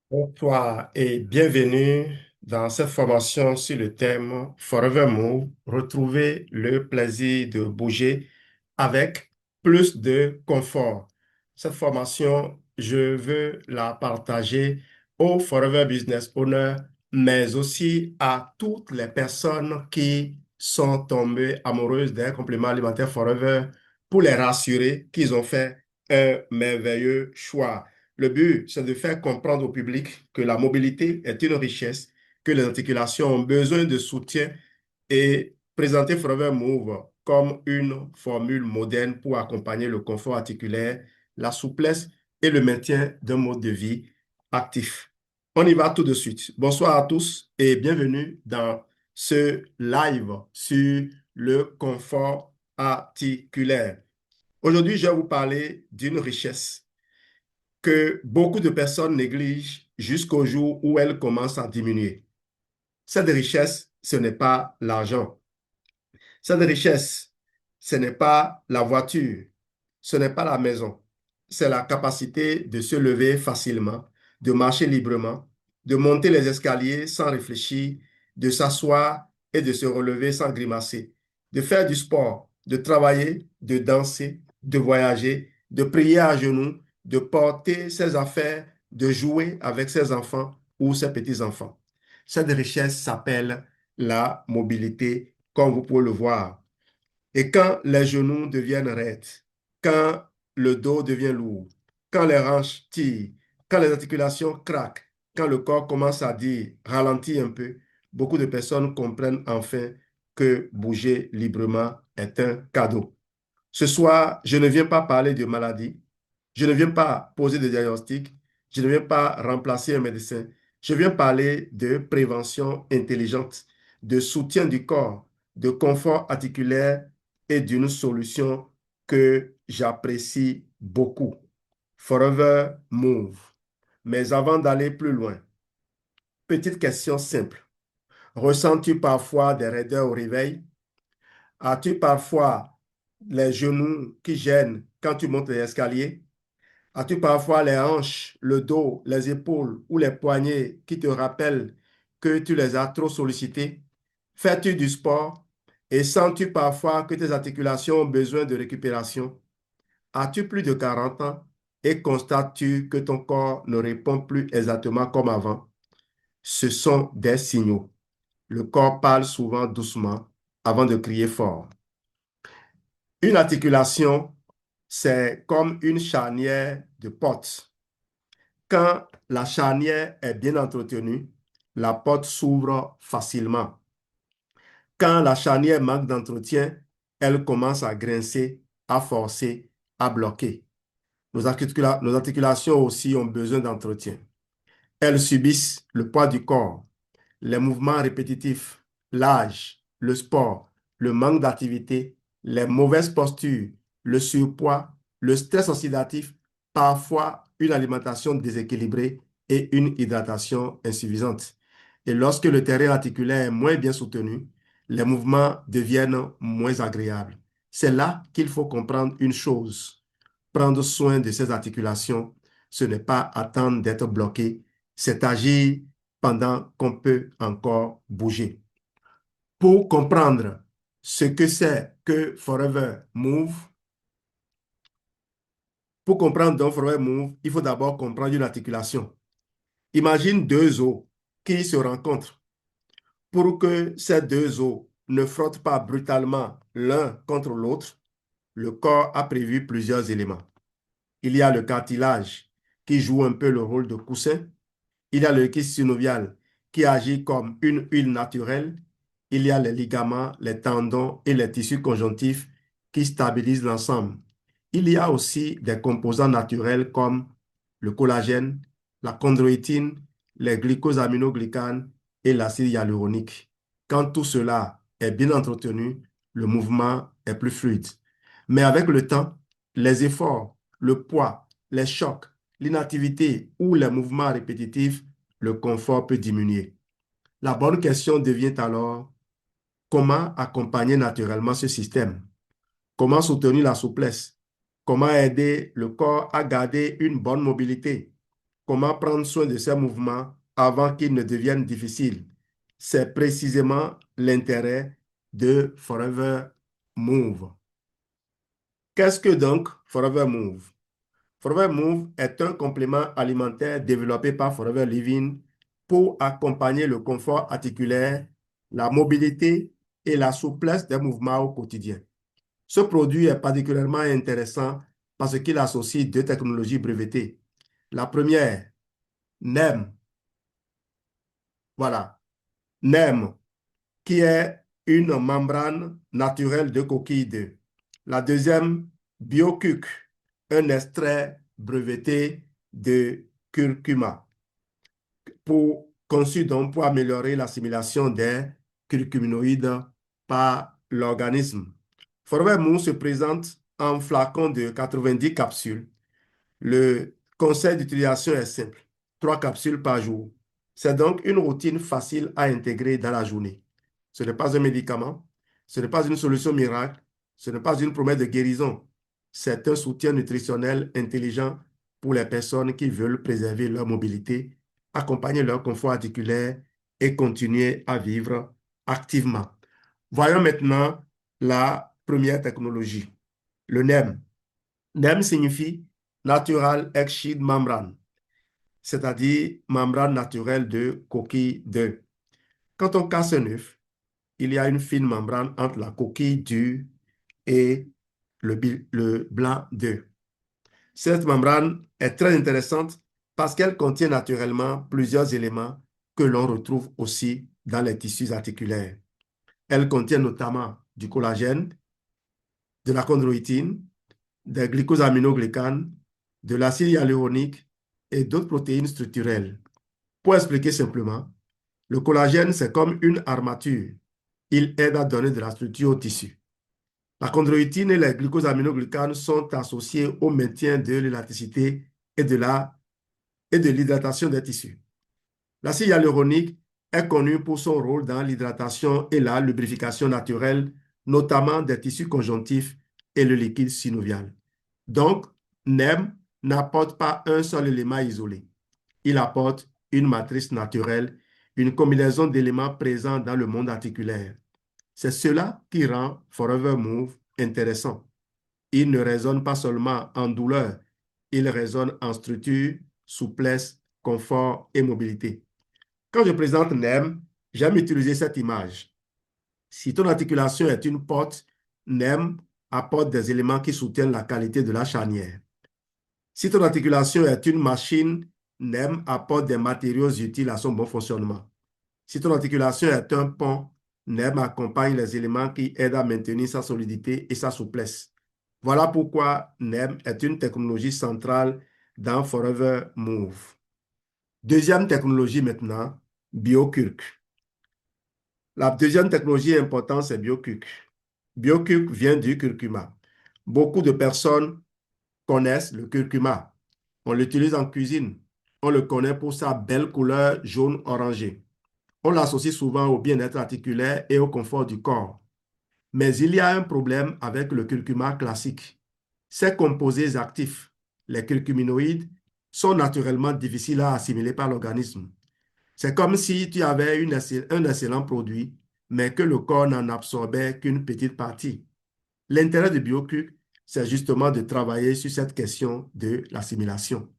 Bonsoir et bienvenue dans cette formation sur le thème Forever Move, retrouver le plaisir de bouger avec plus de confort. Cette formation, je veux la partager aux Forever Business Owners, mais aussi à toutes les personnes qui sont tombées amoureuses d'un complément alimentaire Forever pour les rassurer qu'ils ont fait un merveilleux choix. Le but, c'est de faire comprendre au public que la mobilité est une richesse, que les articulations ont besoin de soutien et présenter Forever Move comme une formule moderne pour accompagner le confort articulaire, la souplesse et le maintien d'un mode de vie actif. On y va tout de suite. Bonsoir à tous et bienvenue dans ce live sur le confort articulaire. Aujourd'hui, je vais vous parler d'une richesse que beaucoup de personnes négligent jusqu'au jour où elle commence à diminuer. Cette richesse, ce n'est pas l'argent. Cette richesse, ce n'est pas la voiture, ce n'est pas la maison. C'est la capacité de se lever facilement, de marcher librement, de monter les escaliers sans réfléchir, de s'asseoir et de se relever sans grimacer, de faire du sport, de travailler, de danser, de voyager, de prier à genoux, de porter ses affaires, de jouer avec ses enfants ou ses petits-enfants. Cette richesse s'appelle la mobilité, comme vous pouvez le voir. Et quand les genoux deviennent raides, quand le dos devient lourd, quand les hanches tirent, quand les articulations craquent, quand le corps commence à dire ralentis un peu, beaucoup de personnes comprennent enfin que bouger librement est un cadeau. Ce soir, je ne viens pas parler de maladie, je ne viens pas poser de diagnostic, je ne viens pas remplacer un médecin, je viens parler de prévention intelligente, de soutien du corps, de confort articulaire et d'une solution que j'apprécie beaucoup. Forever Move. Mais avant d'aller plus loin, petite question simple. Ressens-tu parfois des raideurs au réveil? As-tu parfois les genoux qui gênent quand tu montes les escaliers? As-tu parfois les hanches, le dos, les épaules ou les poignets qui te rappellent que tu les as trop sollicités? Fais-tu du sport et sens-tu parfois que tes articulations ont besoin de récupération? As-tu plus de 40 ans et constates-tu que ton corps ne répond plus exactement comme avant? Ce sont des signaux. Le corps parle souvent doucement avant de crier fort. Une articulation, c'est comme une charnière de porte. Quand la charnière est bien entretenue, la porte s'ouvre facilement. Quand la charnière manque d'entretien, elle commence à grincer, à forcer, à bloquer. Nos articulations aussi ont besoin d'entretien. Elles subissent le poids du corps, les mouvements répétitifs, l'âge, le sport, le manque d'activité, les mauvaises postures, le surpoids, le stress oxydatif, parfois une alimentation déséquilibrée et une hydratation insuffisante. Et lorsque le terrain articulaire est moins bien soutenu, les mouvements deviennent moins agréables. C'est là qu'il faut comprendre une chose. Prendre soin de ses articulations, ce n'est pas attendre d'être bloqué, c'est agir pendant qu'on peut encore bouger. Pour comprendre ce que c'est que Forever Move, pour comprendre donc Forever Move, il faut d'abord comprendre une articulation. Imagine deux os qui se rencontrent. Pour que ces deux os ne frottent pas brutalement l'un contre l'autre, le corps a prévu plusieurs éléments. Il y a le cartilage qui joue un peu le rôle de coussin. Il y a le kyste synovial qui agit comme une huile naturelle. Il y a les ligaments, les tendons et les tissus conjonctifs qui stabilisent l'ensemble. Il y a aussi des composants naturels comme le collagène, la chondroïtine, les glycosaminoglycanes et l'acide hyaluronique. Quand tout cela est bien entretenu, le mouvement est plus fluide. Mais avec le temps, les efforts, le poids, les chocs, l'inactivité ou les mouvements répétitifs, le confort peut diminuer. La bonne question devient alors, comment accompagner naturellement ce système? Comment soutenir la souplesse? Comment aider le corps à garder une bonne mobilité? comment prendre soin de ces mouvements avant qu'ils ne deviennent difficiles. C'est précisément l'intérêt de Forever Move. Qu'est-ce que donc Forever Move? Forever Move est un complément alimentaire développé par Forever Living pour accompagner le confort articulaire, la mobilité et la souplesse des mouvements au quotidien. Ce produit est particulièrement intéressant parce qu'il associe deux technologies brevetées. La première, NEM, voilà, NEM, qui est une membrane naturelle de coquille d'œuf. La deuxième, BioCuc, un extrait breveté de curcuma, conçu donc pour améliorer l'assimilation des curcuminoïdes par l'organisme. Forever Moon se présente en flacon de 90 capsules. Le conseil d'utilisation est simple, 3 capsules par jour. C'est donc une routine facile à intégrer dans la journée. Ce n'est pas un médicament, ce n'est pas une solution miracle, ce n'est pas une promesse de guérison. C'est un soutien nutritionnel intelligent pour les personnes qui veulent préserver leur mobilité, accompagner leur confort articulaire et continuer à vivre activement. Voyons maintenant la première technologie, le NEM. NEM signifie Natural Egg Sheet Membrane, c'est-à-dire membrane naturelle de coquille d'œuf. Quand on casse un œuf, il y a une fine membrane entre la coquille dure et le blanc d'œuf. Cette membrane est très intéressante parce qu'elle contient naturellement plusieurs éléments que l'on retrouve aussi dans les tissus articulaires. Elle contient notamment du collagène, de la chondroïtine, des glycosaminoglycanes, de l'acide hyaluronique et d'autres protéines structurelles. Pour expliquer simplement, le collagène, c'est comme une armature. Il aide à donner de la structure au tissu. La chondroïtine et les glycosaminoglycanes sont associés au maintien de l'élasticité et de l'hydratation des tissus. L'acide hyaluronique est connu pour son rôle dans l'hydratation et la lubrification naturelle, notamment des tissus conjonctifs et le liquide synovial. Donc, NEM n'apporte pas un seul élément isolé. Il apporte une matrice naturelle, une combinaison d'éléments présents dans le monde articulaire. C'est cela qui rend Forever Move intéressant. Il ne résonne pas seulement en douleur, il résonne en structure, souplesse, confort et mobilité. Quand je présente NEM, j'aime utiliser cette image. Si ton articulation est une porte, NEM apporte des éléments qui soutiennent la qualité de la charnière. Si ton articulation est une machine, NEM apporte des matériaux utiles à son bon fonctionnement. Si ton articulation est un pont, NEM accompagne les éléments qui aident à maintenir sa solidité et sa souplesse. Voilà pourquoi NEM est une technologie centrale dans Forever Move. Deuxième technologie maintenant, BioCurc. La deuxième technologie importante, c'est BioCurc. BioCurc vient du curcuma. Beaucoup de personnes connaissent le curcuma. On l'utilise en cuisine. On le connaît pour sa belle couleur jaune orangé. On l'associe souvent au bien-être articulaire et au confort du corps. Mais il y a un problème avec le curcuma classique. Ses composés actifs, les curcuminoïdes, sont naturellement difficiles à assimiler par l'organisme. C'est comme si tu avais un excellent produit, mais que le corps n'en absorbait qu'une petite partie. L'intérêt de BioCuc, c'est justement de travailler sur cette question de l'assimilation.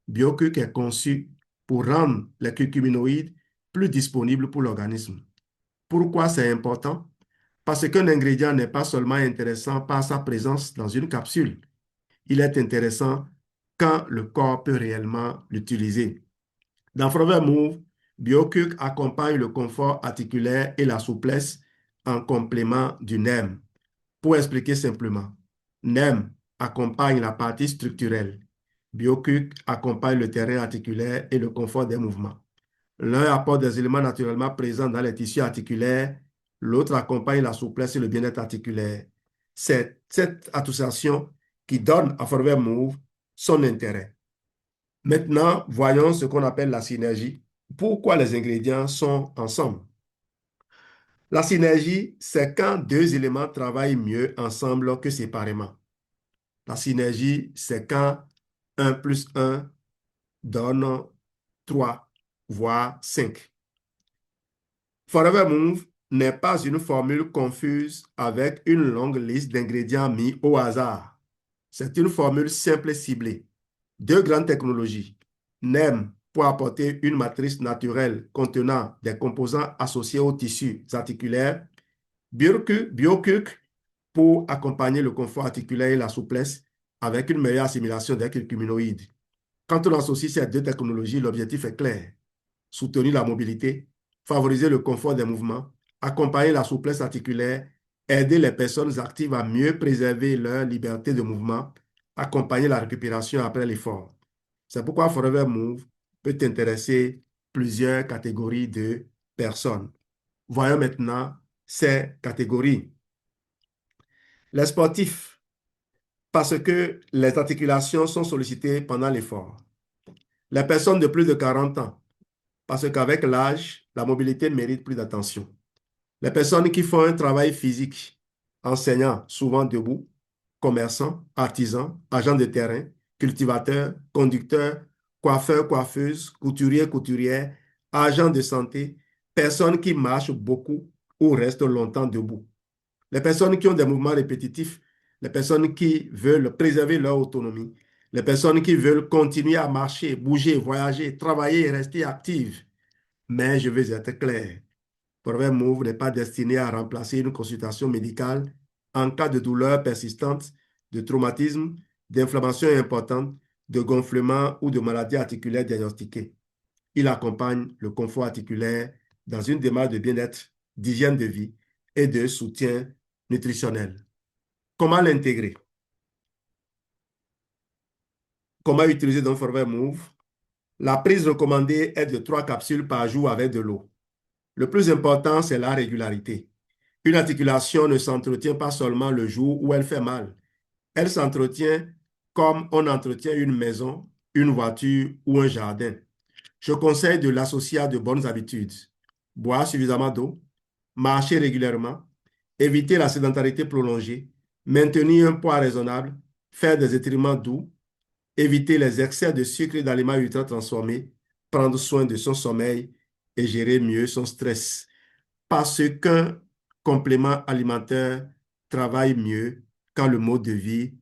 BioCuc est conçu pour rendre les curcuminoïdes plus disponibles pour l'organisme. Pourquoi c'est important? Parce qu'un ingrédient n'est pas seulement intéressant par sa présence dans une capsule. Il est intéressant quand le corps peut réellement l'utiliser. Dans Forever Move, BioCuc accompagne le confort articulaire et la souplesse en complément du NEM. Pour expliquer simplement, NEM accompagne la partie structurelle. BioCuc accompagne le terrain articulaire et le confort des mouvements. L'un apporte des éléments naturellement présents dans les tissus articulaires, l'autre accompagne la souplesse et le bien-être articulaire. C'est cette association qui donne à Forever Move son intérêt. Maintenant, voyons ce qu'on appelle la synergie. Pourquoi les ingrédients sont ensemble? La synergie, c'est quand deux éléments travaillent mieux ensemble que séparément. La synergie, c'est quand 1 plus 1 donne 3, voire 5. Forever Move n'est pas une formule confuse avec une longue liste d'ingrédients mis au hasard. C'est une formule simple et ciblée. Deux grandes technologies. NEM pour apporter une matrice naturelle contenant des composants associés aux tissus articulaires. BioCuc pour accompagner le confort articulaire et la souplesse avec une meilleure assimilation des curcuminoïdes. Quand on associe ces deux technologies, l'objectif est clair. Soutenir la mobilité, favoriser le confort des mouvements, accompagner la souplesse articulaire, aider les personnes actives à mieux préserver leur liberté de mouvement, accompagner la récupération après l'effort. C'est pourquoi Forever Move peut intéresser plusieurs catégories de personnes. Voyons maintenant ces catégories. Les sportifs, parce que les articulations sont sollicitées pendant l'effort. Les personnes de plus de 40 ans, parce qu'avec l'âge, la mobilité mérite plus d'attention. Les personnes qui font un travail physique, enseignants, souvent debout, commerçants, artisans, agents de terrain, cultivateurs, conducteurs, coiffeurs, coiffeuses, couturiers, couturières, agents de santé, personnes qui marchent beaucoup ou restent longtemps debout. Les personnes qui ont des mouvements répétitifs, les personnes qui veulent préserver leur autonomie, les personnes qui veulent continuer à marcher, bouger, voyager, travailler et rester actives. Mais je veux être clair. Forever Move n'est pas destiné à remplacer une consultation médicale en cas de douleur persistante, de traumatisme, d'inflammation importante, de gonflement ou de maladie articulaire diagnostiquée. Il accompagne le confort articulaire dans une démarche de bien-être, d'hygiène de vie et de soutien nutritionnel. Comment l'intégrer? Comment utiliser donc Forever Move? La prise recommandée est de 3 capsules par jour avec de l'eau. Le plus important, c'est la régularité. Une articulation ne s'entretient pas seulement le jour où elle fait mal. Elle s'entretient comme on entretient une maison, une voiture ou un jardin. Je conseille de l'associer à de bonnes habitudes. Boire suffisamment d'eau, marcher régulièrement, éviter la sédentarité prolongée, maintenir un poids raisonnable, faire des étirements doux, éviter les excès de sucre et d'aliments ultra transformés, prendre soin de son sommeil et gérer mieux son stress. Parce qu'un complément alimentaire travaille mieux quand le mode de vie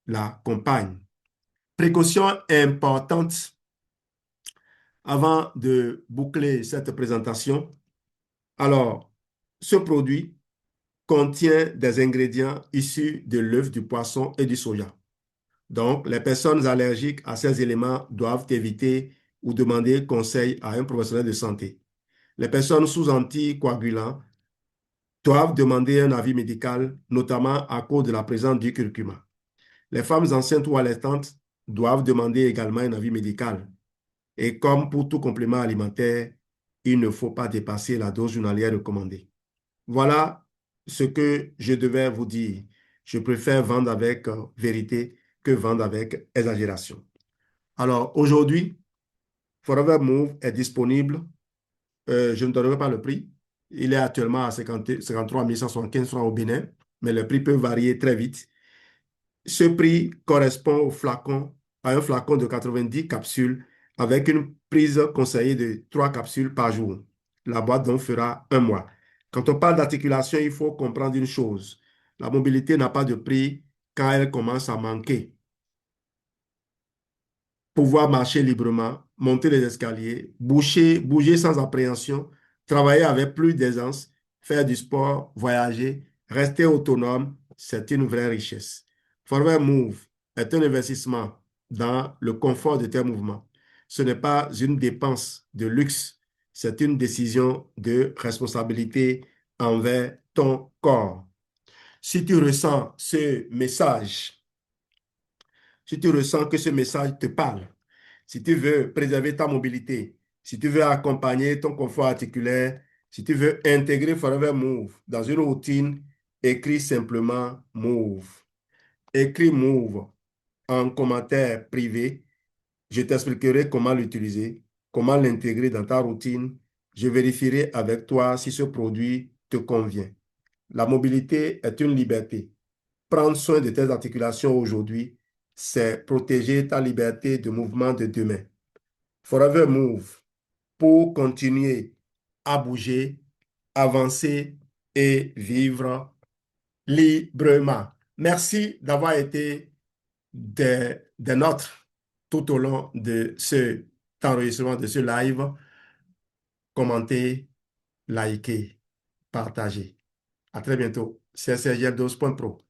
l'accompagne. Précaution importante avant de boucler cette présentation. Alors, ce produit contient des ingrédients issus de l'œuf, du poisson et du soja. Donc, les personnes allergiques à ces éléments doivent éviter ou demander conseil à un professionnel de santé. Les personnes sous anticoagulants doivent demander un avis médical, notamment à cause de la présence du curcuma. Les femmes enceintes ou allaitantes doivent demander également un avis médical. Et comme pour tout complément alimentaire, il ne faut pas dépasser la dose journalière recommandée. Voilà ce que je devais vous dire. Je préfère vendre avec vérité que vendre avec exagération. Alors, aujourd'hui, Forever Move est disponible. Je ne donnerai pas le prix. Il est actuellement à 53 175 francs au Bénin, mais le prix peut varier très vite. Ce prix correspond au flacon, à un flacon de 90 capsules avec une prise conseillée de 3 capsules par jour. La boîte donc fera un mois. Quand on parle d'articulation, il faut comprendre une chose. La mobilité n'a pas de prix quand elle commence à manquer. Pouvoir marcher librement, monter les escaliers, bouger sans appréhension, travailler avec plus d'aisance, faire du sport, voyager, rester autonome, c'est une vraie richesse. Forever Move est un investissement dans le confort de tes mouvements. Ce n'est pas une dépense de luxe, c'est une décision de responsabilité envers ton corps. Si tu ressens ce message, si tu ressens que ce message te parle, si tu veux préserver ta mobilité, si tu veux accompagner ton confort articulaire, si tu veux intégrer Forever Move dans une routine, écris simplement Move. Écris Move en commentaire privé. Je t'expliquerai comment l'utiliser, comment l'intégrer dans ta routine. Je vérifierai avec toi si ce produit te convient. La mobilité est une liberté. Prendre soin de tes articulations aujourd'hui, c'est protéger ta liberté de mouvement de demain. Forever Move pour continuer à bouger, avancer et vivre librement. Merci d'avoir été des nôtres tout au long de cet enregistrement, de ce live. Commentez, likez, partagez. À très bientôt. C'est Sergio 12.pro.